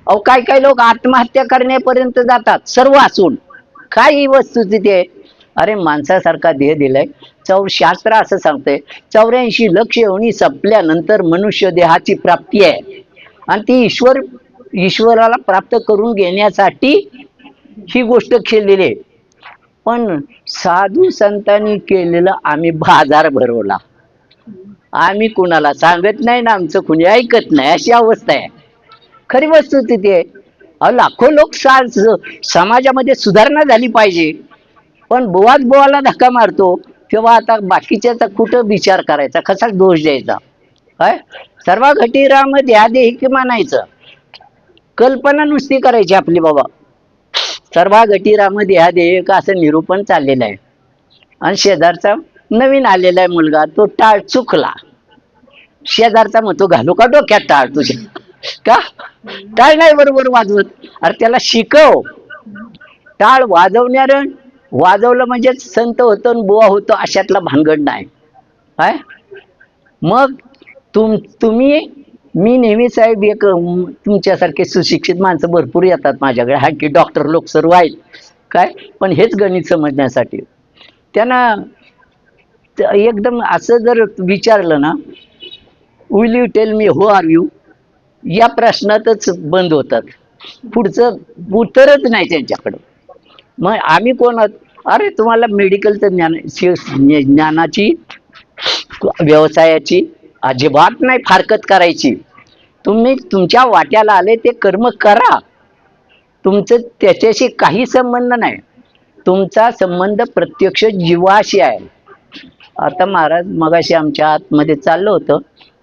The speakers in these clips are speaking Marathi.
अहो काय काय लोक आत्महत्या करण्यापर्यंत जातात सर्व असून. काय ही वस्तुस्थिती आहे? अरे माणसासारखा देह दिलाय. शास्त्र असं सांगतंय 84 लक्ष योनी संपल्यानंतर मनुष्य देहाची प्राप्ती आहे आणि ती ईश्वराला प्राप्त करून घेण्यासाठी ही गोष्ट केलेली आहे. पण साधू संतांनी केलेलं आम्ही बाजार भरवला. आम्ही कुणाला सांगत नाही ना आमचं कुणी ऐकत नाही, अशी अवस्था आहे. खरी वस्तुस्थिती आहे. अहो लाखो लोक समाजामध्ये सुधारणा झाली पाहिजे, पण बुवाला धक्का मारतो तेव्हा आता बाकीच्याचा कुठं विचार करायचा, कसा दोष द्यायचा? काय सर्व घटी राम द्या देही की मानायचं, कल्पना नुसती करायची आपली बाबा. सर्व घटी राम द्या देह का असं निरूपण चाललेलं आहे. आणि शेजारचा नवीन आलेला आहे मुलगा, तो टाळ चुकला. शेजारचा म्हणतो घालू का डोक्यात टाळ तुझ्या? का टाळ नाही बरोबर वाजवत? अरे त्याला शिकव. टाळ वाजवलं म्हणजे संत होतो आणि बुवा होतो अशातला भानगड नाही. काय मग तुम्ही मी नेहमी साहेब एक तुमच्यासारखे सुशिक्षित माणसं भरपूर येतात माझ्याकडे, हा की डॉक्टर लोक सर्व आहेत काय, पण हेच गणित समजण्यासाठी. त्यांना एकदम असं जर विचारलं ना, will you tell me who are you, या प्रश्नातच बंद होतात. पुढचं उत्तरच नाही त्यांच्याकडं. मग आम्ही कोण आहोत? अरे तुम्हाला मेडिकलचं ज्ञानाची व्यवसायाची अजिबात नाही फारकत करायची. तुम्ही तुमच्या वाट्याला आले ते कर्म करा, तुमचं त्याच्याशी काही संबंध नाही. तुमचा संबंध प्रत्यक्ष जीवाशी आहे. आता महाराज मगाशी आमच्या आतमध्ये चाललं होतं,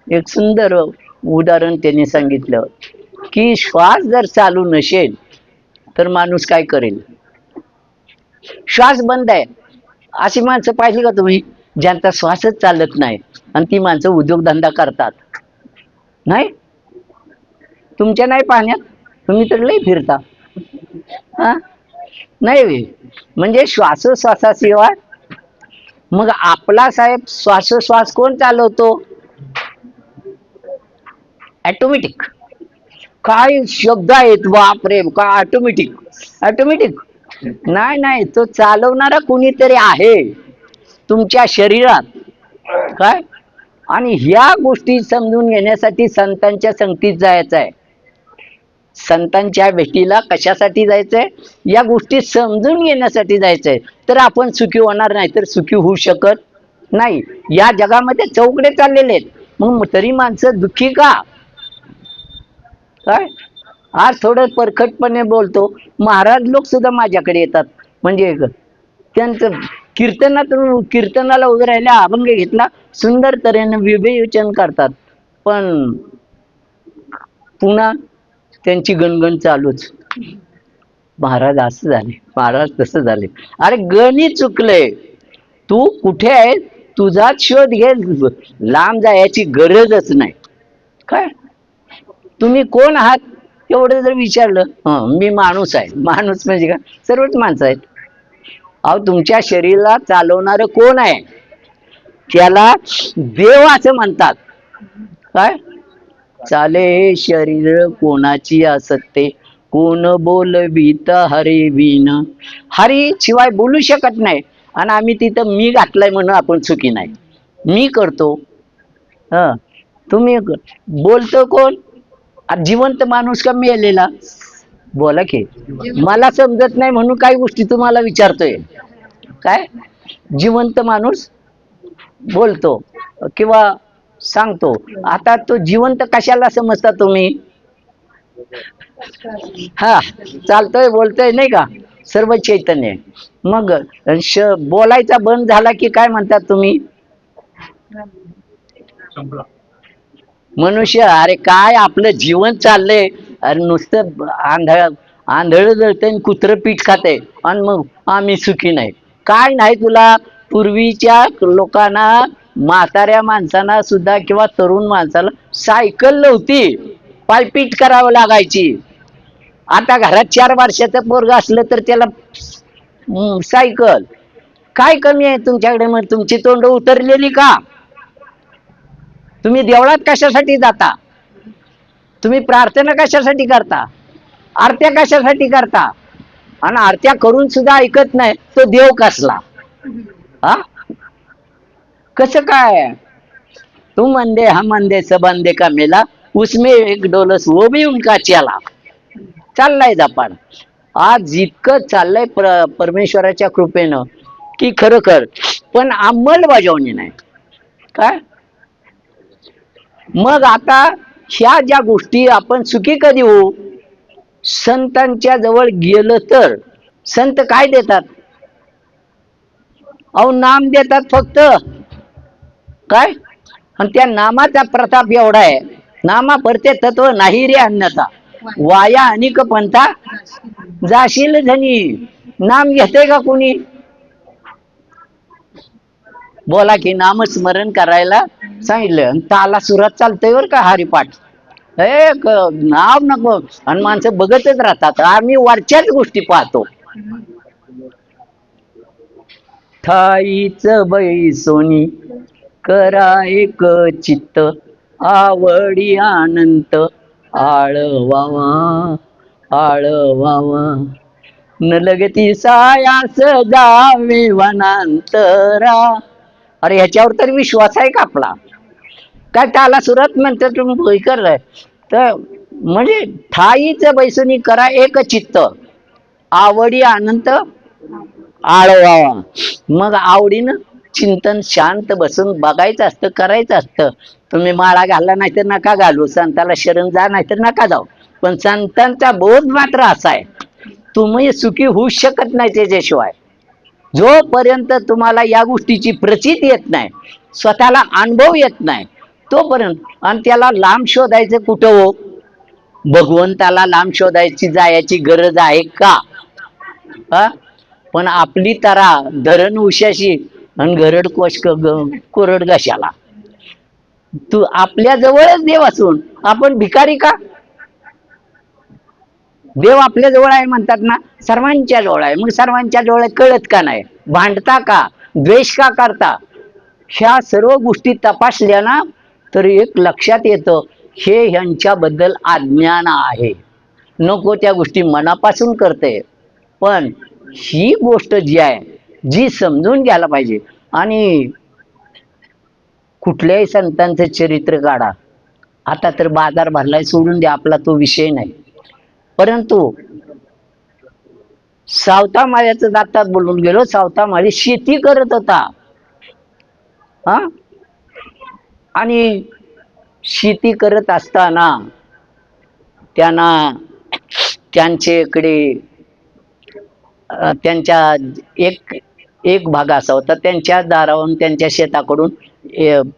एक सुंदर उदाहरण त्यांनी सांगितलं की श्वास जर चालू नसेल तर माणूस काय करेल? श्वास बंद आहे अशी माणसं पाहिली का तुम्ही, ज्यांचा श्वासच चालत नाही आणि ती माणसं उद्योगधंदा करतात? नाही, तुमच्या नाही पाहण्यात, तुम्ही तर लई फिरता. हा नाही म्हणजे श्वासोश्वासाशिवाय. मग आपला साहेब श्वासोश्वास कोण चालवतो? ऑटोमॅटिक. काय शब्द आहेत बापरे, का ऑटोमॅटिक? ऑटोमॅटिक नाही, तो चालवणारा कोणीतरी आहे तुमच्या शरीरात. काय आणि ह्या गोष्टी समजून घेण्यासाठी संतांच्या संगतीत जायचं आहे. संतांच्या भेटीला कशासाठी जायचंय? या गोष्टी समजून घेण्यासाठी जायचंय. तर आपण सुखी होणार नाही, तर सुखी होऊ शकत नाही. या जगामध्ये चौकडे चाललेले आहेत, मग तरी माणसं दुःखी का? काय आज थोडं परखटपणे बोलतो. महाराज लोक सुद्धा माझ्याकडे येतात, म्हणजे त्यांचं कीर्तनाला उभे राहिल्या, अभंग घेतला, सुंदर तऱ्हेने विवेचन करतात, पण पुन्हा त्यांची गणगण चालूच. महाराज असं झाले, महाराज तसं झाले. अरे गणित चुकलंय. तू कुठे आहे तुझाच शोध घे, लांब जायची गरजच नाही. काय तुम्ही कोण आहात एवढं जर विचारलं, मी माणूस आहे. माणूस म्हणजे का? सर्वच माणसं आहेत. अहो तुमच्या शरीराला चालवणारं कोण आहे? त्याला देव असं म्हणतात. काय चाले हे शरीर कोणाची असते, कोण बोलवीत हरी विन. हरी शिवाय बोलू शकत नाही. आणि आम्ही तिथं मी घातलाय म्हणून आपण चुकी नाही. मी करतो. तुम्ही बोलतो कोण? जिवंत माणूस का मेलेला? बोला की. मला समजत नाही म्हणून काही गोष्टी तुम्हाला विचारतोय. काय जिवंत माणूस बोलतो किंवा सांगतो. आता तो जिवंत कशाला समजता तुम्ही? हा चालतोय बोलतोय नाही का, सर्व चैतन्य. मग बोलायचा बंद झाला की काय म्हणतात तुम्ही? मनुष्य. अरे काय आपलं जीवन चाललंय, अरे नुसतं आंधळ जळतंय, कुत्र पीठ खाते आणि मग आम्ही सुखी नाही. काय नाही तुला? पूर्वीच्या लोकांना, म्हाताऱ्या माणसांना सुद्धा किंवा तरुण माणसाला सायकल नव्हती, पायपीट करावं लागायची. आता घरात 4 वर्षाचं पोरग असलं तर त्याला सायकल. काय कमी आहे तुमच्याकडे? मग तुमची तोंड उतरलेली का? तुम्ही देवळात कशासाठी जाता? तुम्ही प्रार्थना कशासाठी करता? आरत्या कशासाठी करता? आणि आरत्या करून सुद्धा ऐकत नाही तो देव कसला? हा, कसं काय? तू मंदे हम मंदे सब अंधे का मेला, उसमें एक डोलस वो भी उनका चला. चाललाय जपान. आज इतकं चाललंय परमेश्वराच्या कृपेनं की खरोखर, पण अंमलबजावणी नाही. काय मग आता ह्या ज्या गोष्टी आपण सुखी कधी होऊ? संतांच्या जवळ गेलं तर संत काय देतात? अहो नाम देतात फक्त. काय? आणि त्या नामाचा प्रताप एवढा आहे, नामा परते तत्व नाही रे अन्यथा, वाया अनिक पंथा जाशील धनी. नाम घेते का कोणी? बोला की नामस्मरण करायला सांगितलं आणि ताला सुरात चालतंय बर का हरिपाठ. नाव नको आणि माणसं बघतच राहतात. आम्ही वरच्याच गोष्टी पाहतो. ठाईच बैसोनी करा एक चित्त, आवडी अनंत आळवावा आळवावा. न लगती सायास जावे वनांतरा. अरे ह्याच्यावर तर विश्वास आहे का आपला? काय त्याला सुरत म्हणतात तुम्ही करलाय तर म्हणजे ठाईच बैसोनी करा एक चित्त, आवडी अनंत आळवावा. मग आवडीनं चिंतन शांत बसून बघायचं असतं, करायचं असतं. तुम्ही माळा घालला नाही तर नका घालू, संताला शरण जा नाही तर नका जाऊ, पण संतांचा बोध मात्र असा आहे, तुम्ही सुखी होऊ शकत नाही त्याच्याशिवाय. जोपर्यंत तुम्हाला या गोष्टीची प्रचिती येत नाही, स्वतःला अनुभव येत नाही तोपर्यंत. आणि त्याला लांब शोधायचं कुठं हो? भगवंताला लांब शोधायची जायची गरज आहे का? हा, पण आपली तरा धरण उशाशी आणि गरड कोश कोरड घशाला. तू आपल्या जवळच देव असून आपण भिकारी का? देव आपल्या जवळ आहे म्हणतात ना, सर्वांच्या जवळ आहे. मग सर्वांच्या जवळ कळत का नाही? भांडता का? द्वेष का करता? ह्या सर्व गोष्टी तपासल्या ना तर एक लक्षात येतं, हे ह्यांच्याबद्दल अज्ञान आहे. नको त्या गोष्टी मनापासून करते. पण ही गोष्ट जी आहे, जी समजून घ्यायला पाहिजे. आणि कुठल्याही संतांचं चरित्र काढा, आता तर बाजार भरलाय सोडून द्या, आपला तो विषय नाही. परंतु सावता माळ्याचं जातात बोलून गेलो. सावता माळी शेती करत होता. हा, आणि शेती करत असताना त्यांना त्यांच्याकडे त्यांच्या एक एक भाग असा होता, त्यांच्या दारावरून त्यांच्या शेताकडून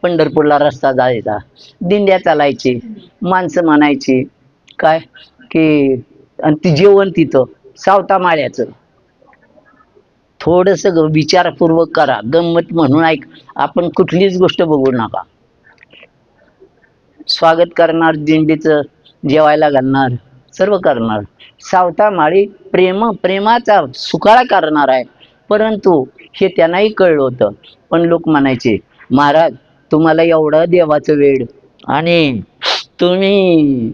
पंढरपूरला रस्ता जायचा. दिंड्या चालायची, माणसं म्हणायची काय की, आणि ती जेवण तिथं सावता माळ्याचं. थोडस विचारपूर्वक करा, गंमत म्हणून ऐक. आपण कुठलीच गोष्ट बघू नका. स्वागत करणार, दिंडीचं जेवायला घालणार, सर्व करणार. सावता माळी प्रेमाचा सुकाळा करणार आहे. परंतु हे त्यांनाही कळलं होतं. पण लोक म्हणायचे, महाराज तुम्हाला एवढं देवाचं वेळ आणि तुम्ही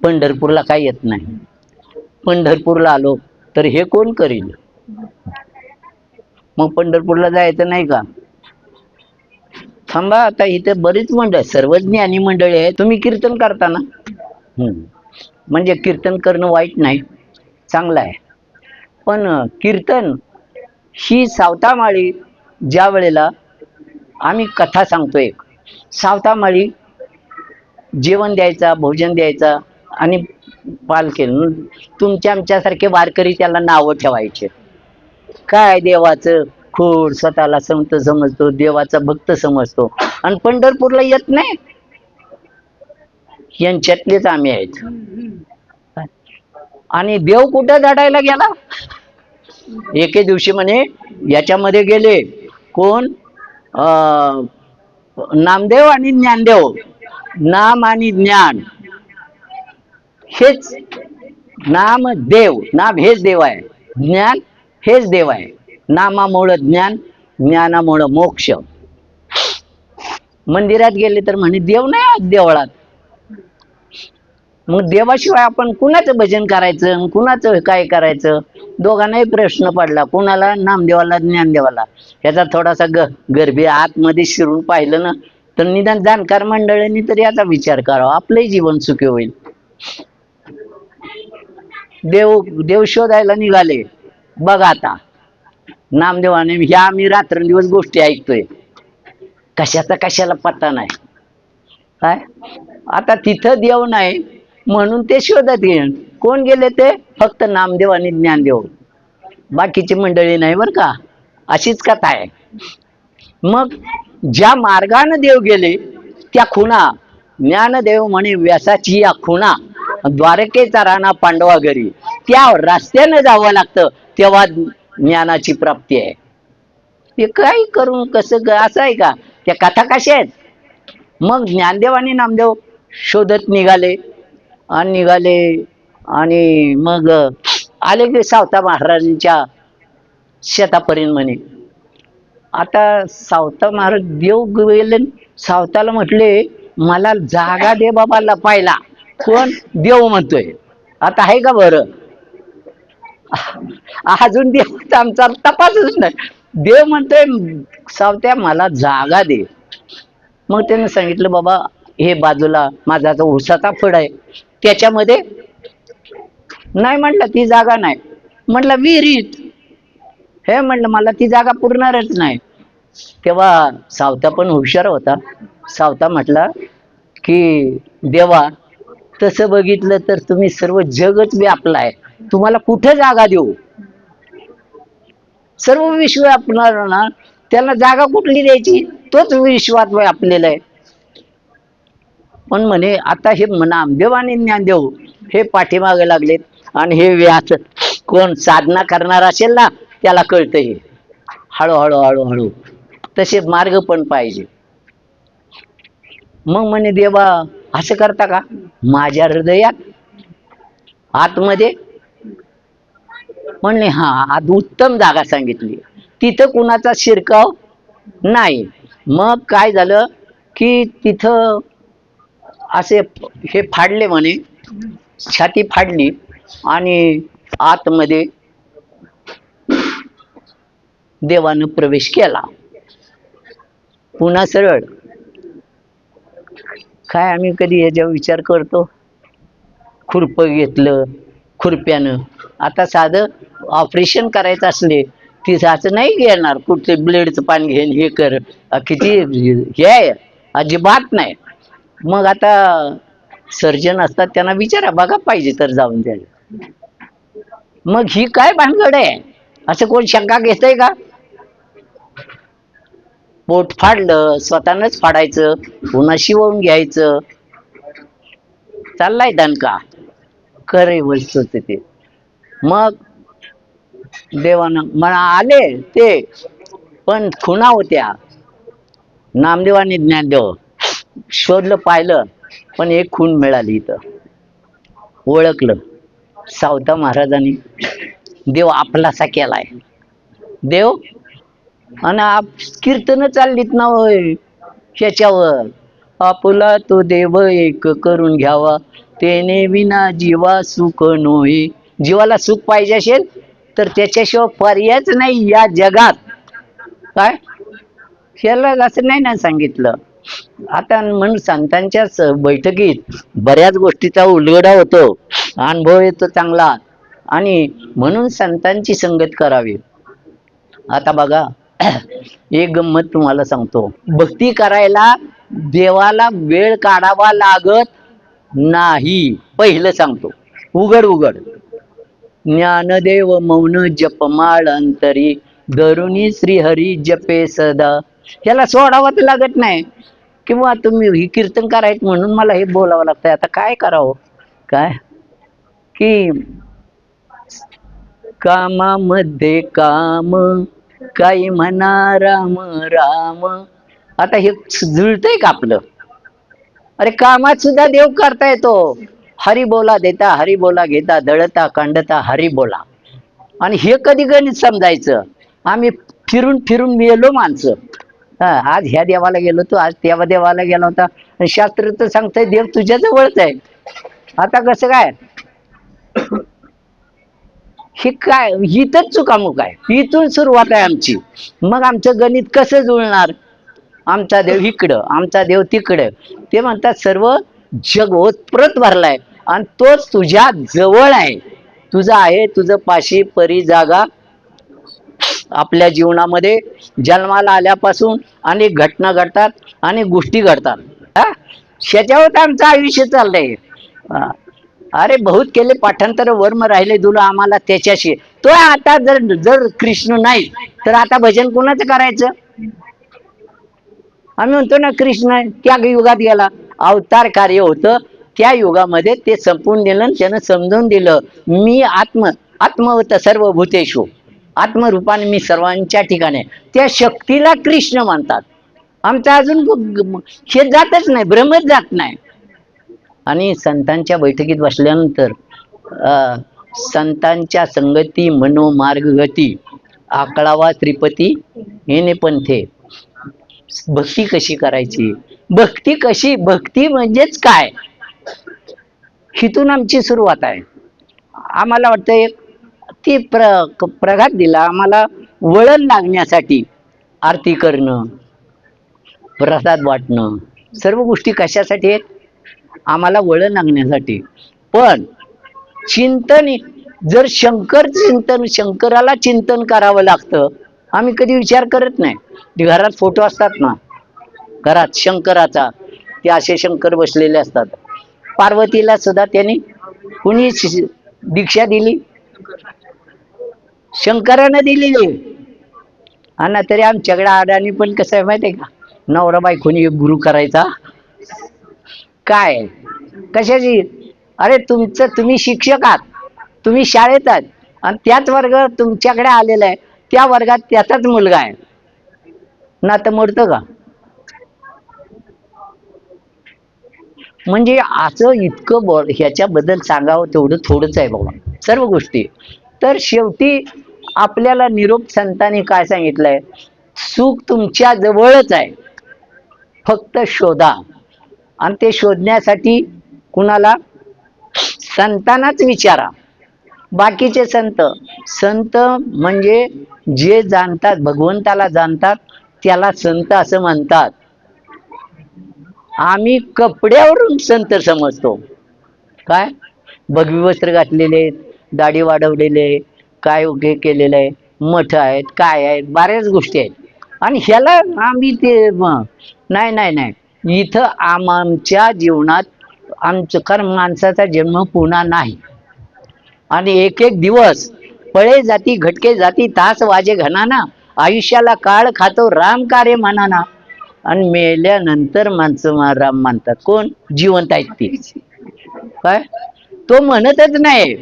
पंढरपूरला काय येत नाही. पंढरपूरला आलो तर हे कोण करील? मग पंढरपूरला जायचं नाही का? थांबा, आता इथे बरीच मंडळ, सर्व ज्ञानी मंडळी आहे. तुम्ही कीर्तन करता ना? म्हणजे कीर्तन करणं वाईट नाही, चांगलं आहे. पण कीर्तन ही सावतामाळी, ज्या वेळेला आम्ही कथा सांगतो, एक सावतामाळी जेवण द्यायचा, भोजन द्यायचा आणि पालखी. तुमच्या आमच्यासारखे वारकरी त्याला नावं ठेवायचे. काय देवाचं खोड, स्वतःला संत समजतो, देवाचा भक्त समजतो, आणि पंढरपूरला येत नाही. यांच्यातलेच आम्ही आहेत. आणि देव कुठं धडायला गेला? एके दिवशी म्हणे याच्यामध्ये गेले कोण? नामदेव आणि ज्ञानदेव. नाम आणि ज्ञान हेच नाम देव, नाम हेच देव आहे, ज्ञान हेच देव आहे. नामामुळं ज्ञान, ज्ञानामुळं मोक्ष. मंदिरात गेले तर म्हणे देव नाही आज देवळात. मग देवाशिवाय आपण कुणाचं भजन करायचं आणि कुणाचं काय करायचं? दोघांनाही प्रश्न पडला, कुणाला? नामदेवाला, ज्ञानदेवाला. ह्याचा थोडासा गरबी आतमध्ये शिरून पाहिलं ना, तर निदान जाणकार मंडळींनी तरी याचा विचार करावा, आपलंही जीवन सुखी होईल. देव देव शोधायला निघाले. बघा आता नामदेवाने, ह्या आम्ही रात्रंदिवस गोष्टी ऐकतोय, कशाचा कशाला पत्ता नाही. काय आता तिथं देव नाही म्हणून ते शोधत गेले. कोण गेले ते? फक्त नामदेव आणि ज्ञानदेव, बाकीची मंडळी नाही बर का. अशीच कथा आहे. मग ज्या मार्गाने देव गेले त्या खुणा, ज्ञानदेव म्हणे व्यासाची या खुणा, द्वारकेचा राणा पांडवा घरी, त्या रस्त्यानं जावं लागतं तेव्हा ज्ञानाची प्राप्ती आहे. हे काय करून कसं असं आहे का? त्या कथा कशा आहेत? मग ज्ञानदेव आणि नामदेव शोधत निघाले आणि मग आले की सावता महाराजांच्या शेतापर्यंत म्हणे. आता सावता महाराज देव गेले, सावताला म्हटले मला जागा दे बाबा लपायला. कोण? देव म्हणतोय. आता आहे का बरं? अजून देवाचा आमचा तपासच नाही. देव म्हणतोय सावत्या मला जागा दे. मग त्याने सांगितलं बाबा हे बाजूला माझा जो उसाचा फड आहे त्याच्यामध्ये. नाही म्हटलं ती जागा नाही. म्हटलं विहिरीत. हे म्हटलं मला ती जागा पुरणारच नाही. तेव्हा सावता पण हुशार होता. सावता म्हटला की देवा तसं बघितलं तर तुम्ही सर्व जगच व्यापलं आहे, तुम्हाला कुठे जागा देऊ? सर्व विश्व व्यापणार ना, त्याला जागा कुठली द्यायची? तोच विश्वात व्यापलेला आहे. पण म्हणे आता हे नामदेव आणि ज्ञानदेव हे पाठीमागे लागलेत आणि हे व्यास कोण साधना करणार असेल ना त्याला कळतं हे हळूहळू हळूहळू. तसे मार्ग पण पाहिजे. मग म्हणे देवा असं करता का? माझ्या हृदयात आतमध्ये म्हणले हा, आज उत्तम जागा सांगितली, तिथं कुणाचा शिरकाव नाही. मग काय झालं की तिथं असे हे फाडले म्हणे, छाती फाडली आणि आतमध्ये देवानं प्रवेश केला. पुन्हा सरळ. काय आम्ही कधी याच्यावर विचार करतो? खुरप घेतलं खुरप्यानं. आता साधं ऑपरेशन करायचं असले असं नाही घेणार, कुठले ब्लेडचं पाणी घेऊन हे कर, किती हे आहे, अजिबात नाही. मग आता सर्जन असतात त्यांना विचारा, बघा पाहिजे तर जाऊन द्यायला. मग ही काय भानगड आहे? असं कोण शंका घेतय का? पोट फाडलं स्वतःनच फाडायचं, पुन्हा शिवून घ्यायचं, चाललाय दणका. खरे वस्तू ते. मग देवानं म्हणा आले ते, पण खुणा होत्या. नामदेव आणि ज्ञानदेव शोधलं पाहिलं, पण एक खून मिळाली. इथं ओळखलं सावता महाराजांनी देव आपलासा केलाय. देव आणि कीर्तन चाललीत ना ह्याच्यावर, आपुला तो देव एक करून घ्यावा, तेने विना जीवा सुख नोहे. जीवाला सुख पाहिजे असेल तर त्याच्याशिवाय पर्यायच नाही या जगात. काय ह्याला असं नाही ना सांगितलं. आता म्हणून संतांच्या बैठकीत बऱ्याच गोष्टीचा उलगडा होतो, अनुभव येतो चांगला, आणि म्हणून संतांची संगत करावी. आता बघा एक गंमत तुम्हाला सांगतो. भक्ती करायला देवाला वेळ काढावा लागत नाही. पहिलं सांगतो उघड उघड. ज्ञानदेव मौन जपमाळ अंतरी, धरुणी श्रीहरी जपे सदा. ह्याला सोडावंच लागत नाही. किंवा तुम्ही ही कीर्तन करायचं म्हणून मला हे बोलावं लागतंय. आता काय करावं? काय की कामामध्ये काम, काही म्हणा राम राम. आता हे जुळतंय का आपलं? अरे कामात सुद्धा देव करता येतो. हरी बोला देता, हरी बोला घेता, दळता कांडता हरी बोला. आणि हे कधी गणित समजायचं? आम्ही फिरून फिरून मेलो माणसं. आज ह्या देवाला गेलो, तू आज त्या देवाला गेला होता. शास्त्र तर सांगतंय देव तुझ्या जवळच आहे. आता कसं काय, हे काय इथंच चुकामुक आहे, इथून सुरुवात आहे आमची. मग आमचं गणित कसं जुळणार? आमचा देव इकडं, आमचा देव तिकडं. ते म्हणतात सर्व जग ओतप्रत भरलाय आणि तोच तुझ्या जवळ आहे. तुझं आहे, तुझं पाशी परी जागा. आपल्या जीवनामध्ये जन्माला आल्यापासून अनेक घटना घडतात, अनेक गोष्टी घडतात. हा, ह्याच्यावर आमचं आयुष्य चाललंय. हा. अरे बहुत केले पाठांतर, वर्म राहिले तुला आम्हाला त्याच्याशी. तो आता जर जर कृष्ण नाही तर आता भजन कोणाचं करायचं? आम्ही म्हणतो ना कृष्ण त्या युगात गेला, अवतार कार्य होतं त्या युगामध्ये, ते संपून दिलं आणि त्यानं समजून दिलं मी आत्मवत सर्व भूतेषु, आत्मरूपाने मी सर्वांच्या ठिकाणी. त्या शक्तीला कृष्ण म्हणतात. आमचं अजून हे जातच नाही, भ्रमच जात नाही. आणि संतांच्या बैठकीत बसल्यानंतर संतांच्या संगती मनोमार्ग गती, आकळावा त्रिपती येणे पंथे. भक्ती कशी करायची, भक्ती कशी, भक्ती म्हणजेच काय, हिथून आमची सुरुवात आहे. आम्हाला वाटतं एक ती प्रघात दिला आम्हाला वळण लागण्यासाठी. आरती करणं, प्रसाद वाटणं, सर्व गोष्टी कशासाठी आहेत? आम्हाला वळण लागण्यासाठी. पण चिंतन, जर शंकराला चिंतन करावं लागतं, आम्ही कधी विचार करत नाही. घरात फोटो असतात ना, घरात शंकराचा, ते असे शंकर बसलेले असतात. पार्वतीला सुद्धा त्यांनी कुणी दीक्षा दिली? शंकरानं दिलेली. आणि तरी आमच्याकडे अडाणी पण कसं आहे माहिती आहे का, नवरा बायकोनी एक गुरु करायचा. काय कशाची? अरे तुम्ही शिक्षक आहात, तुम्ही शाळेत आहात आणि त्याच वर्ग तुमच्याकडे आलेला आहे, त्या वर्गात त्याचाच मुलगा आहे, नातं मोडतं का? म्हणजे असं इतकं ह्याच्याबद्दल सांगावं तेवढं थोडंच आहे बाबा सर्व गोष्टी. तर शेवटी आपल्याला निरोप संतांनी काय सांगितलंय? सुख तुमच्या जवळच आहे, फक्त शोधा. आणि ते शोधण्यासाठी कुणाला? संतांनाच विचारा. बाकीचे संत, संत म्हणजे जे जाणतात, भगवंताला जाणतात, त्याला संत असं म्हणतात. आम्ही कपड्यावरून संत समजतो. काय भगवी वस्त्र घातलेले, दाढी वाढवलेले, काय उगे केलेलं आहे, मठ आहेत, काय आहेत, बऱ्याच गोष्टी आहेत. आणि ह्याला आम्ही ते नाही नाही नाही, इथं आमच्या जीवनात आमचं, कारण माणसाचा जन्म पुन्हा नाही. आणि एक एक दिवस पळे जाती घटके जाती, तास वाजे घनाना, आयुष्याला काळ खातो राम कार्य म्हणाना. आणि मेल्यानंतर माणसं राम मानतात. कोण? जिवंत आहेत ती. काय तो म्हणतच नाही.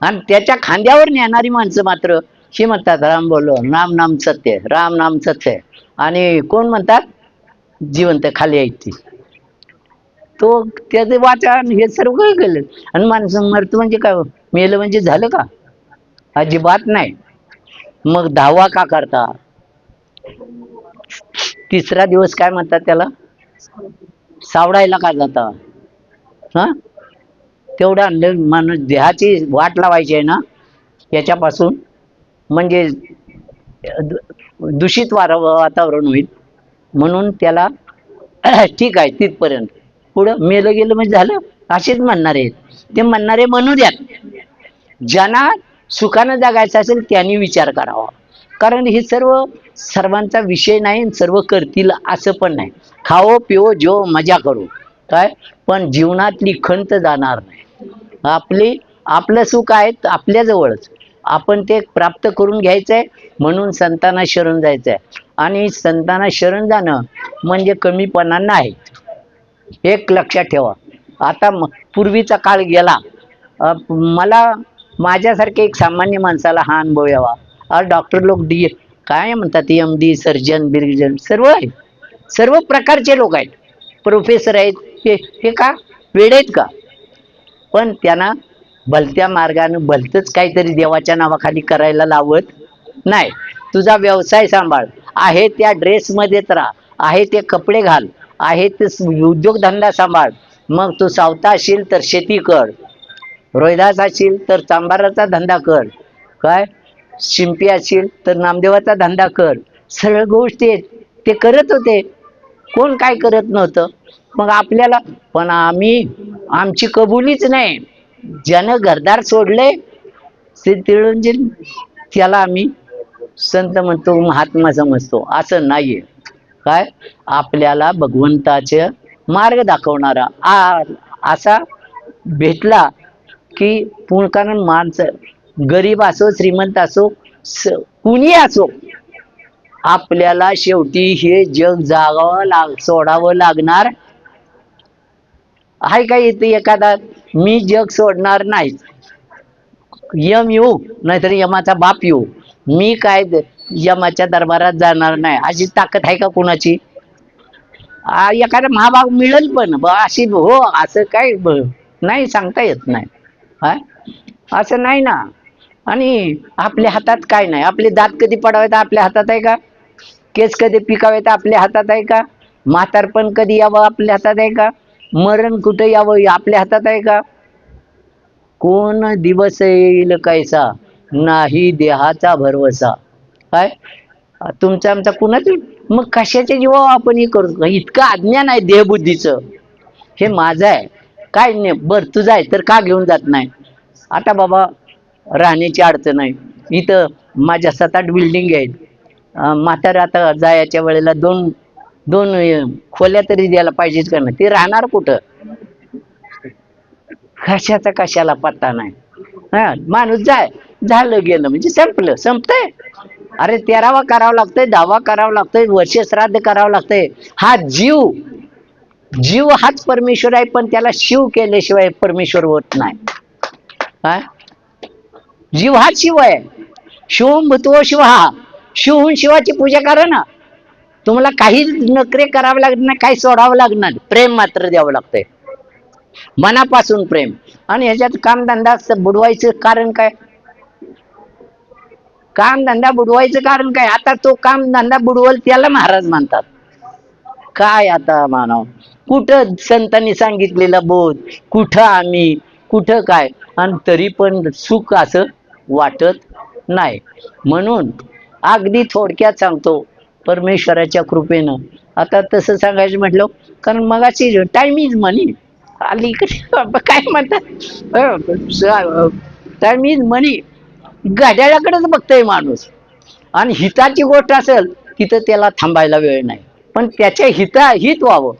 आणि त्याच्या खांद्यावर नेणारी माणसं मात्र हे म्हणतात राम बोलो, राम नाम सत्य, राम नाम सत्य. आणि कोण म्हणतात? जिवंत खाली आहेत ती. तो त्याचे वाचन हे सर्व काय केलं. आणि माणसं मरतो म्हणजे काय, मेलं म्हणजे झालं का? अजिबात नाही. मग दावा का करता? तिसरा दिवस काय म्हणतात त्याला? सावडायला का जाता? हा, तेवढा माणूस देहाची वाट लावायची आहे ना याच्यापासून, म्हणजे दूषित वातावरण होईल. म्हणून त्याला ठीक आहे तिथपर्यंत, पुढं मेलं गेलं म्हणजे झालं असेच म्हणणारे आहेत. ते म्हणणारे म्हणू द्यात. ज्यांना सुखानं जगायचं असेल त्यांनी विचार करावा. कारण हे सर्वांचा विषय नाही, सर्व करतील असं पण नाही. खाओ पिओ जो मजा करू, काय पण जीवनातली खंत जाणार नाही. आपलं सुख आहे आपल्याजवळच, आपण ते प्राप्त करून घ्यायचंय. म्हणून संतांना शरण जायचंय. आणि संतांना शरण जाणं म्हणजे कमीपणा नाही, एक लक्षात ठेवा. आता पूर्वीचा काळ गेला. मला माझ्यासारखे एक सामान्य माणसाला हा अनुभव यावा. आज डॉक्टर लोक काय म्हणतात, MD, सर्जन बिर्जन सर्व आहे, सर्व प्रकारचे लोक आहेत, प्रोफेसर आहेत. हे का वेड आहेत का? पण त्यांना भलत्या मार्गानं भलतंच काहीतरी देवाच्या नावाखाली करायला लावत नाही. तुझा व्यवसाय सांभाळ, आहे त्या ड्रेसमध्येच राहा, आहे ते कपडे घाल, आहे ते उद्योगधंदा सांभाळ. मग तू सावता असशील तर शेती कर, रोहिदास असशील तर चांभाराचा धंदा कर, काय शिंपी असशील तर नामदेवाचा धंदा कर. सरळ गोष्टी आहेत, ते करत होते. कोण काय करत नव्हतं. मग आपल्याला पण आमची कबुलीच नाही. ज्यानं घरदार सोडले ते तिळूंजी त्याला आम्ही संत म्हणतो, महात्मा समजतो. असं नाहीये. काय आपल्याला भगवंताचे मार्ग दाखवणारा असा भेटला की कारण माणसं गरीब असो श्रीमंत असो कुणी असो, आपल्याला शेवटी हे जग सोडावं लागणार आहे. का इथे एखादा मी जग सोडणार नाही, यम येऊ नाहीतर यमाचा बाप येऊ, मी काय यमाच्या दरबारात जाणार नाही अशी ताकद आहे का कुणाची? एखादा महाभाग मिळेल पण अशी हो असं काय नाही सांगता येत नाही. हा असं नाही ना. आणि आपल्या हातात काय नाही. आपले दात कधी पडावेत आपल्या हातात आहे का? केस कधी पिकावेत आपल्या हातात आहे का? म्हातारपण कधी यावं आपल्या हातात आहे का? मरण कुठे यावं आपल्या हातात आहे का? कोण दिवस येईल कैसा, नाही देहाचा भरवसा. काय तुमचा आमचा कुणाच. मग कशाच्या जीवा आपण हे करू? इतकं अज्ञान आहे देहबुद्धीचं. हे माझं आहे काय नाही, बर तुझं आहे तर का घेऊन जात नाही? आता बाबा राहण्याची अडचण आहे, इथं माझ्या 7-8 बिल्डिंग आहेत. म्हातारा आता जायच्या वेळेला दोन दोन खोल्या तरी द्यायला पाहिजेच का नाही? ते राहणार कुठं? कशाचा कशाला पत्ता नाही. हा माणूस झालं गेलं म्हणजे संपलं, संपतंय. अरे 13वा करावं लागतंय, 10वा करावं लागतंय, वर्ष श्राद्ध करावं लागतंय. हा जीव हाच परमेश्वर आहे, पण त्याला शिव केल्याशिवाय परमेश्वर होत नाही. काय जीव हाच शिव आहे. शिवम भूतो शिव, हा शिवहून शिवाची पूजा करा ना. तुम्हाला काही नखरे करावे लागणार नाही, काही सोडावं लागणार, प्रेम मात्र द्यावं लागतंय, मनापासून प्रेम. आणि ह्याच्यात कामधंदा बुडवायचं कारण काय? कामधंदा बुडवायचं कारण काय? आता तो कामधंदा बुडवल त्याला महाराज म्हणतात. काय आता मानव, कुठं संतांनी सांगितलेला बोध, कुठं आम्ही, कुठं काय, आणि तरी पण सुख असं वाटत नाही. म्हणून अगदी थोडक्यात सांगतो, परमेश्वराच्या कृपेनं आता तसं सांगायचं म्हटलं, कारण मगाची टाइम इज मनी आली काय म्हणतात, टाइम इज मनी. घड्याळाकडेच बघतोय माणूस. आणि हिताची गोष्ट असेल तिथं त्याला थांबायला वेळ नाही, पण त्याच्या हित व्हावं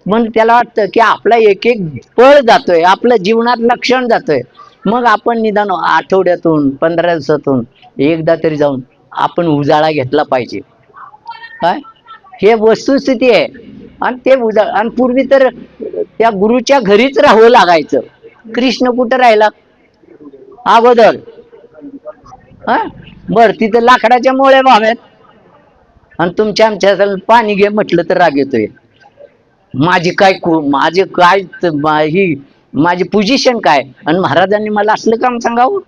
म्हणून त्याला वाटतं की आपला एक एक पळ जातोय, आपलं जीवनातला क्षण जातोय. मग आपण निदान आठवड्यातून 15 दिवसातून एकदा तरी जाऊन आपण उजाळा घेतला पाहिजे. काय हे वस्तुस्थिती आहे. आणि ते आणि पूर्वी तर त्या गुरुच्या घरीच राहावं लागायचं. कृष्ण कुठं राहिला अगोदर? हा बर तिथं लाकडाच्या मोळ्या व्हाव्यात, आणि तुमच्या आमच्या पाणी घे म्हटलं तर राग येतोय. माझे काय ही माझी पोझिशन काय, आणि महाराजांनी मला असलं काम सांगावं?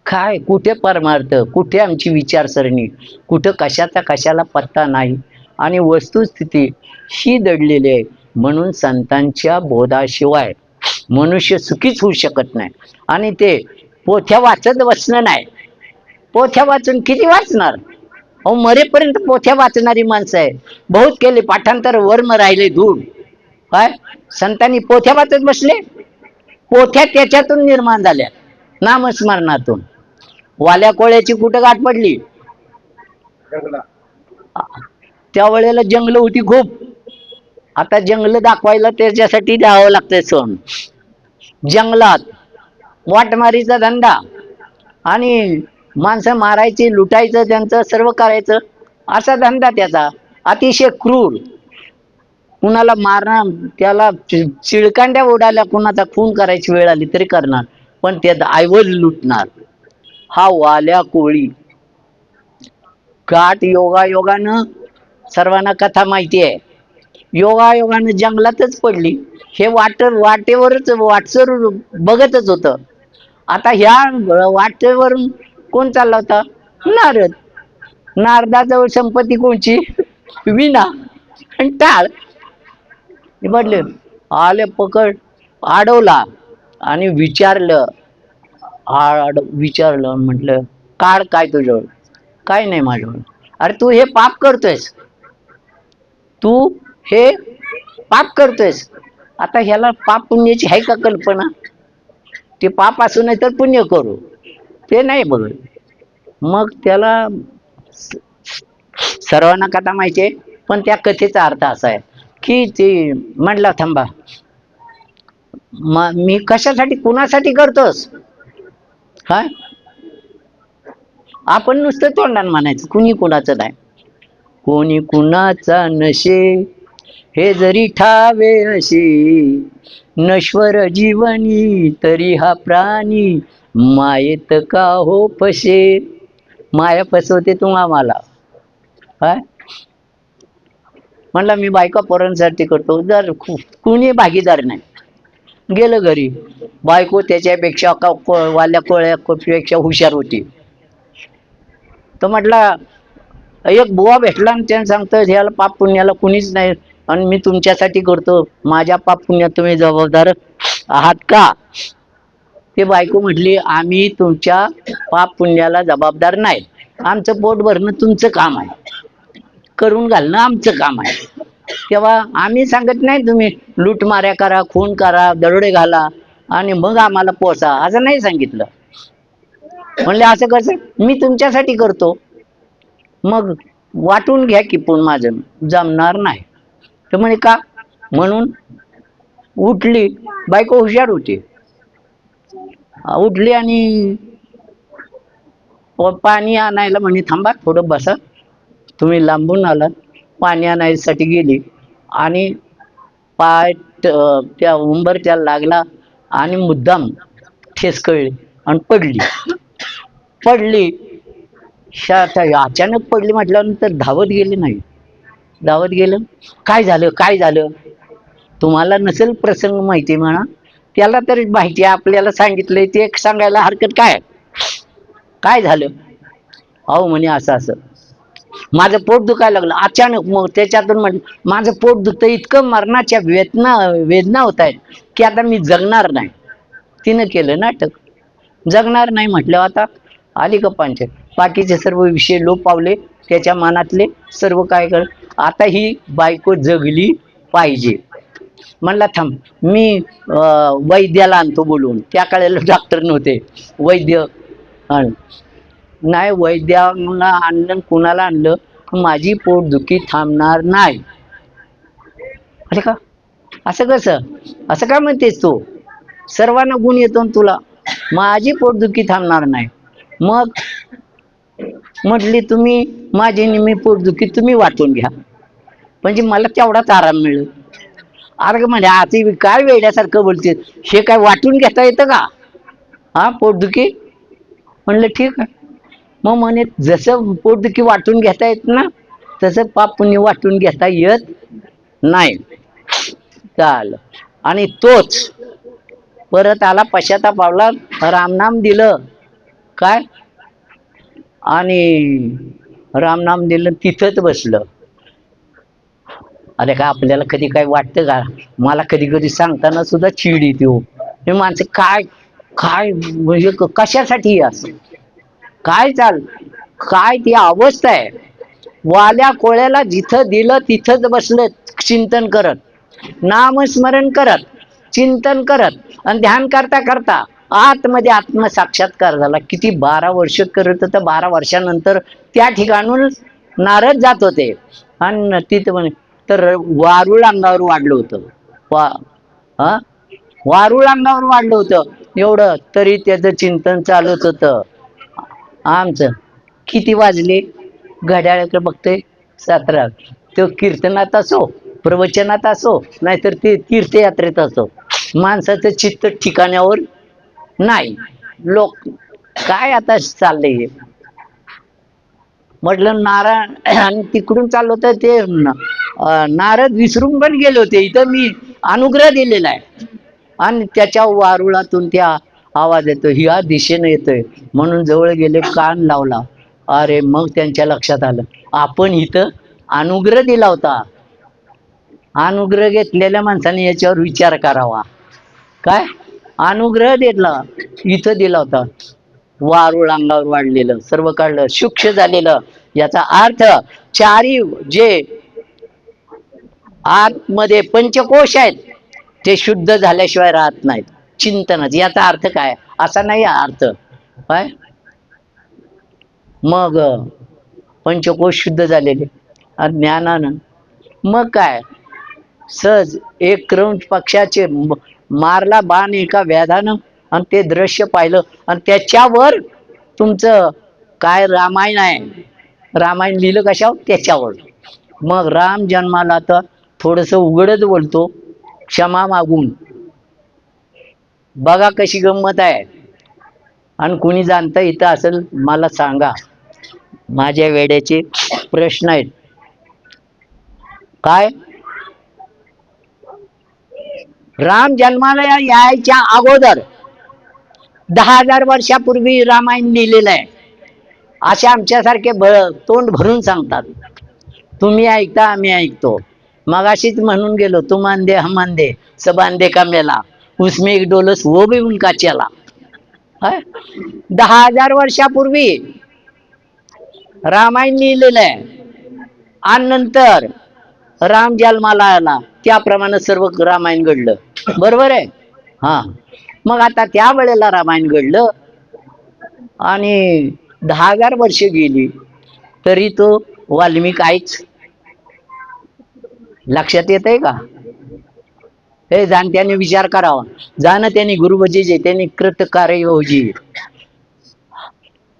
काय कुठे परमार्थ, कुठे आमची विचारसरणी, कुठं कशाचा कशाला पत्ता नाही. आणि वस्तुस्थिती ही दडलेली आहे. म्हणून संतांच्या बोधाशिवाय मनुष्य सुखीच होऊ शकत नाही. आणि ते पोथ्या वाचत बसणं नाही. पोथ्या वाचून किती वाचणार? अहो मरेपर्यंत पोथ्या वाचणारी माणसं आहे. बहुत केले पाठांतर, वर्म राहिले दूर. काय संतांनी पोथ्या वाचत बसले? पोथ्या त्याच्यातून निर्माण झाल्या, नामस्मरणातून. वाल्या कोळ्याची कुठं गाठ पडली? त्यावेळेला जंगल होती खूप. आता जंगल दाखवायला त्याच्यासाठी द्यावं लागतंय सण. जंगलात वाटमारीचा धंदा, आणि माणसं मारायची, लुटायचं, त्यांचं सर्व करायचं, असा धंदा त्याचा. अतिशय क्रूर. कुणाला मारणार, त्याला चिळकांड्या उडाल्या, कुणाचा खून करायची वेळ आली तरी करणार, पण त्यात ऐवज लुटणार. हा वाल्या कोळी. गाठ योगायोगानं सर्वांना कथा माहिती आहे. योगायोगानं जंगलातच पडली. हे वाटेवरच वाटसर बघतच होत. आता ह्या वाटेवरून कोण चालला होता? नारद. नारदाजवळ संपत्ती कोणची? विना आणि टाळ. निबडले, आले पकड, अडवला आणि विचारलं. विचारलं, म्हटलं काढ काय तुझ्यावर. काय नाही माझ्यावर. अरे तू हे पाप करतोयस, तू हे पाप करतोयस. आता ह्याला पाप पुण्याची आहे का कल्पना? ते पाप असू नाही तर पुण्य करू, ते नाही बघत. मग त्याला सर्वांना कथा माहिती आहे, पण त्या कथेचा अर्थ असा आहे की ते म्हटला थांबा, मी कशासाठी कुणासाठी करतोस काय? आपण नुसतं तोंडानं म्हणायचं, कुणी कुणाचं नाही. कोणी कुणाचा नशे हे जरी ठावे असे, नश्वर जीवनी तरी हा प्राणी मायेत का हो पशे. माया फसवते तुम्हा मला काय? म्हणला मी बायका पोरांसाठी करतो, जर कुणी भागीदार नाही. गेलं घरी, बायको त्याच्यापेक्षा वाल्या कोळ्यापेक्षा हुशार होती. तर म्हटला एक बुवा भेटला आणि त्याने सांगतो ह्याला पाप पुण्याला कुणीच नाही आणि मी तुमच्यासाठी करतो, माझ्या पाप पुण्यात तुम्ही जबाबदार आहात का? ते बायको म्हटली आम्ही तुमच्या पाप पुण्याला जबाबदार नाही, आमचं पोट भरणं तुमचं काम आहे, करून घालणं आमचं काम आहे. तेव्हा आम्ही सांगत नाही तुम्ही लूटमाऱ्या करा, खून करा, दरोडे घाला आणि मग आम्हाला पोसा, असं नाही सांगितलं. म्हणले असं कसं, मी तुमच्यासाठी करतो, मग वाटून घ्या की. पण माझं जमणार नाही. तर म्हणे का? म्हणून उठली, बायको हुशार होती, उठली आणि पाणी आणायला म्हणे थांबा थोडं बसा, तुम्ही लांबून आलात. पाणी आणायसाठी गेली आणि पाय त्या उंबरच्या लागला आणि मुद्दाम ठेचकळली आणि पडली. पडली अचानक पडली म्हटल्यानंतर धावत गेले नाही. धावत गेलं, काय झालं काय झालं? तुम्हाला नसेल प्रसंग माहिती म्हणा, त्याला तरी माहिती आहे, आपल्याला सांगितलंय ते सांगायला हरकत काय? काय झालं? अहो म्हणे असं असं माझं पोट दुखायला लागलं अचानक. मग त्याच्यातून म्हटलं माझं पोट दुखतं, इतकं मरणाच्या वेदना होत आहेत की आता मी जगणार नाही. तिनं केलं नाटक, जगणार नाही म्हटलं. आता आली का पंचायत, बाकीचे सर्व विषय लोप पावले, त्याच्या मनातले सर्व काय कर. आता ही बायको जगली पाहिजे. म्हणला थांब मी वैद्याला आणतो बोलून. त्या काळाला डॉक्टर नव्हते, वैद्य नाही. वैद्याला आणलं, कुणाला आणलं, माझी पोटदुखी थांबणार नाही. अरे का असं कसं, असं का म्हणतेस तू? सर्वांना गुण येतो तुला, माझी पोटदुखी थांबणार नाही. मग म्हटली तुम्ही माझी निम्मी पोटदुखी तुम्ही वाटून घ्या, म्हणजे मला तेवढाच आराम मिळेल. अरे म्हणजे आता काय वेड्यासारखं बोलते, हे काय वाटून घेता येतं का हा पोटदुखी? म्हणलं ठीक आहे. मग म्हणे जसं पोटदुखी वाटून घेता येत ना, तसं पाप पुण्य वाटून घेता येत नाही. चाल आणि तोच परत आला, पश्चाताप पावला, रामनाम दिलं काय, आणि रामनाम दिलं, तिथंच बसलं. अरे का आपल्याला कधी काय वाटतं का? मला कधी कधी सांगताना सुद्धा चिड येते हो. हे माणसं काय काय म्हणजे कशासाठी असं काय काय ती अवस्था आहे. वाल्या कोळ्याला जिथं दिलं तिथंच बसले, चिंतन करत, नामस्मरण करत, चिंतन करत आणि ध्यान करता करता आतमध्ये आत्मसाक्षात्कार झाला. किती 12 वर्ष करत होतं. 12 वर्षानंतर त्या ठिकाणून नारद जात होते आणि तिथं म्हणे तर वारुळ अंगावर वाढलं होतं. हा वारुळ अंगावर वाढलं होतं एवढं, तरी त्याचं चिंतन चालूच होतं. आमचं किती वाजले घड्याळाकडे बघते 17. तो कीर्तनात असो, प्रवचनात असो, नाहीतर ते तीर्थयात्रेत असो, माणसाचं चित्त ठिकाण्यावर नाही. लोक काय आता चाललंय हे? म्हटलं नारायण आणि तिकडून चाललो तर ते नारद विसरून पण गेले होते. इथं मी अनुग्रह दिलेला आहे आणि त्याच्या वारुळातून त्या आवाज येतो, ह्या दिशेने येतोय. म्हणून जवळ गेले, कान लावला. अरे मग त्यांच्या लक्षात आलं आपण इथं अनुग्रह दिला होता. अनुग्रह घेतलेल्या माणसाने याच्यावर विचार करावा. काय अनुग्रह दिला, इथं दिला होता, वारुळ अंगावर वाढलेलं, सर्व काढलं, सूक्ष्म झालेलं. याचा अर्थ चारी जे आतमध्ये पंचकोश आहेत ते शुद्ध झाल्याशिवाय राहत नाहीत. चिंतनच याचा अर्थ काय, असा नाही हा अर्थ. काय मग पंचकोश शुद्ध झालेले ज्ञानानं, मग काय सहज एक क्रौंच पक्षाचे मारला बाण एका व्याधानं, आणि ते दृश्य पाहिलं, आणि त्याच्यावर तुमचं काय रामायण आहे, रामायण लिहिलं कशावर, त्याच्यावर. मग राम जन्माला तर थोडस उघडच बोलतो, क्षमा मागून. बघा कशी गंमत आहे. आणि कुणी जाणता इथं असेल मला सांगा. माझ्या वेड्याचे प्रश्न आहेत. काय राम जन्माला यायच्या अगोदर 10,000 वर्षापूर्वी रामायण लिहिलेलं आहे, असे आमच्यासारखे तोंड भरून सांगतात. तुम्ही ऐकता, आम्ही ऐकतो. मगाशीच म्हणून गेलो, तुम अंधे हम अंधे सब अंधे का मेला, उसमें एक डोलस वो भी उनका चला. 10,000 वर्षापूर्वी रामायण लिहिलेलं आहे, आणि नंतर राम जन्माला आला, त्याप्रमाणे सर्व रामायण घडलं. बरोबर आहे. हा, मग आता त्या वेळेला रामायण घडलं आणि 10,000 वर्ष गेली तरी तो वाल्मिक आहेच. लक्षात येत आहे का? हे जाणत्याने विचार करावा. जाण त्यांनी गुरुभजी, त्यांनी कृत कार्य होजी.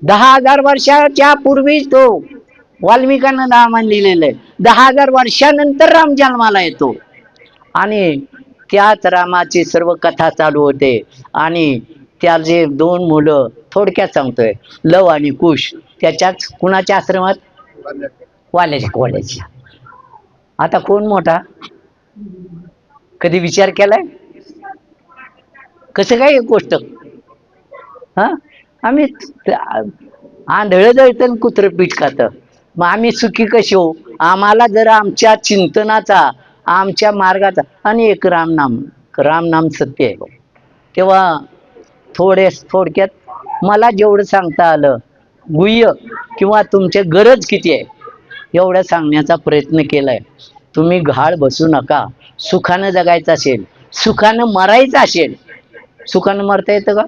10,000 वर्षाच्या पूर्वी तो वाल्मिकांना रामायण लिहिलेलं आहे. 10,000 वर्षानंतर राम जन्माला येतो, आणि त्याच रामाची सर्व कथा चालू होते. आणि त्याचे 2 मुलं, थोडक्यात सांगतोय, लव आणि कुश, त्याच्याच कुणाच्या आश्रमात, वाल्याच्या. आता कोण मोठा, कधी विचार केलाय? कसं काय एक गोष्ट, हा आम्ही आंधळ जळतं कुत्र पीठ खात, मग आम्ही सुखी कशी हो? आम्हाला जर आमच्या चिंतनाचा, आमच्या मार्गाचा, आणि एक रामनाम सत्य आहे. तेव्हा थोडक्यात मला जेवढं सांगता आलं, गुह्य किंवा तुमच्या गरज किती आहे एवढं सांगण्याचा प्रयत्न केलाय. तुम्ही घाळ बसू नका. सुखानं जगायचं असेल, सुखानं मरायचं असेल, सुखानं मरता येतं का?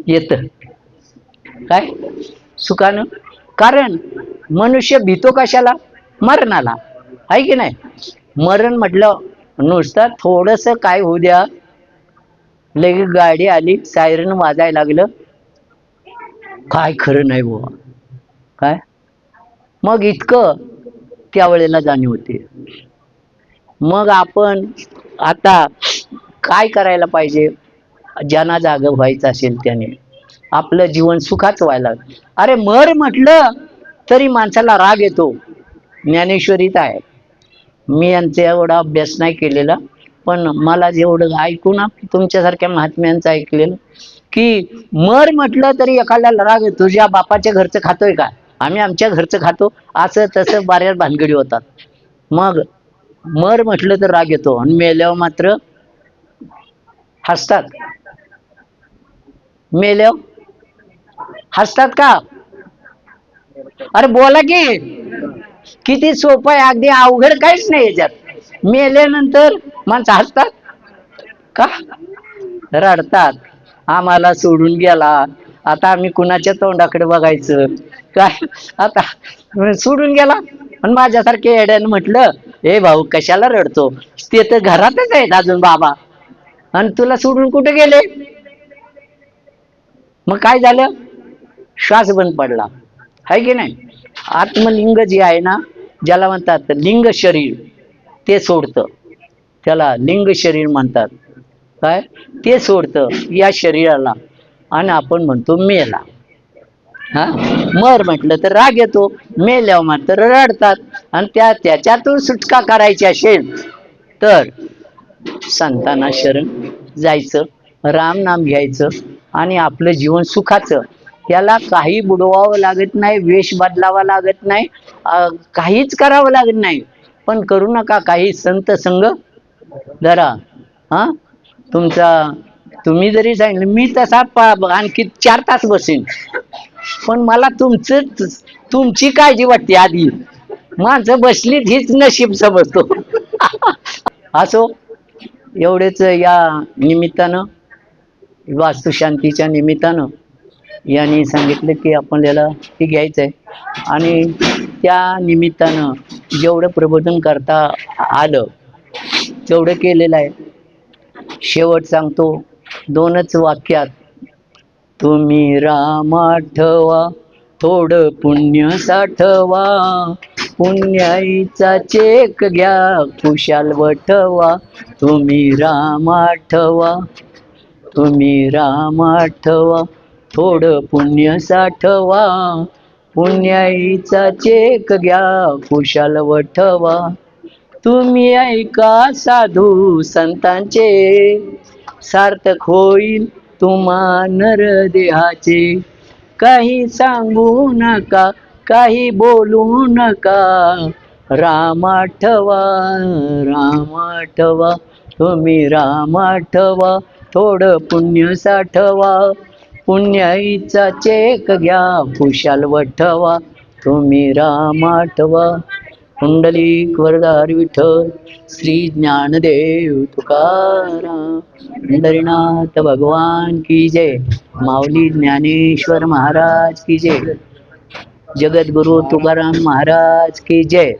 येतं. काय सुखानं? कारण मनुष्य भीतो कशाला? मरणाला, आहे की नाही? मरण म्हटलं नुसतं थोडस काय होऊ द्या, लगेच गाडी आली, सायरन वाजायला लागलं, काय खरं नाही बुवा. काय मग इतकं त्यावेळेला जाणीव होते. मग आपण आता काय करायला पाहिजे? ज्यांना जाग व्हायचं असेल त्याने आपलं जीवन सुखाचं व्हायला. अरे मर म्हटलं तरी माणसाला राग येतो. ज्ञानेश्वरीत आहे. मी यांचा एवढा अभ्यास नाही केलेला, पण मला जेवढं ऐकून तुमच्यासारख्या महात्म्यांचं ऐकलेलं, की मर म्हटलं तरी एखाद्याला राग येतो. तुझ्या बापाच्या घरचं खातोय का? आम्ही आमच्या घरचं खातो, असं तसं बऱ्याच भानगडी होतात. मग मर म्हटलं तर राग येतो, आणि मेल्यावर मात्र हसतात. मेल्यावर हसतात का? अरे बोला की, किती सोपं आहे, अगदी अवघड काहीच नाही याच्यात. मेल्यानंतर माणसं हसतात का? रडतात. आम्हाला सोडून गेला, आता आम्ही कुणाच्या तोंडाकडे बघायचं काय? आता सोडून गेला, आणि माझ्यासारखे येड्यानं म्हटलं, ए भाऊ कशाला रडतो, ते तर घरातच आहेत अजून बाबा, आणि तुला सोडून कुठे गेले? मग काय झालं? श्वास बंद पडला, आहे की नाही? आत्मलिंग जे आहे ना, ज्याला म्हणतात लिंग शरीर, ते सोडतं. त्याला लिंग शरीर म्हणतात. काय ते सोडतं या शरीराला, आणि आपण म्हणतो मेला. हा, मर म्हटलं तर राग येतो, मेल्यावर मात्र रडतात. आणि त्याच्यातून सुटका करायची असेल तर संतांना शरण जायचं, राम नाम घ्यायचं, आणि आपलं जीवन सुखाचं. त्याला काही बुडवावं लागत नाही, वेश बदलावा लागत नाही, काहीच करावं लागत नाही. पण करू नका काही संत संग जरा. हा तुमचा तुम्ही जरी सांगितलं मी तसा आणखी 4 तास बसेन, पण मला तुमची काळजी वाटते आधी. माणसं बसलीत हीच नशीब समजतो. असो, एवढेच या निमित्तानं, वास्तुशांतीच्या निमित्तानं यांनी सांगितलं की आपल्याला ते घ्यायचंय, आणि त्या निमित्तानं जेवढं प्रबोधन करता आलं तेवढं केलेलं आहे. शेवट सांगतो 2च वाक्यात, तुम्ही राम आठवा, थोडं पुण्य साठवा, पुण्याईचा चेक घ्या, खुशाल वठवा. तुम्ही राम आठवा, तुम्ही राम आठवा, थोडं पुण्य साठवा, पुण्याईचा चेक घ्या, खुशाल वठवा. तुम्ही ऐका साधू संतांचे, सार्थक होईल तुम्हा नरदेहाचे. काही सांगू नका, काही बोलू नका, राम आठवा, राम आठवा. तुम्ही राम आठवा, थोडं पुण्य साठवा, पुण्याईचा चेक घ्या, खुशाल वठवा. तुम्ही राम आठवा. पुंडलिक वरदार विठ्ठल श्री ज्ञानदेव तुकाराम. पंढरीनाथ भगवान की जय. माऊली ज्ञानेश्वर महाराज की जय. जगद्गुरु तुकाराम महाराज की जय.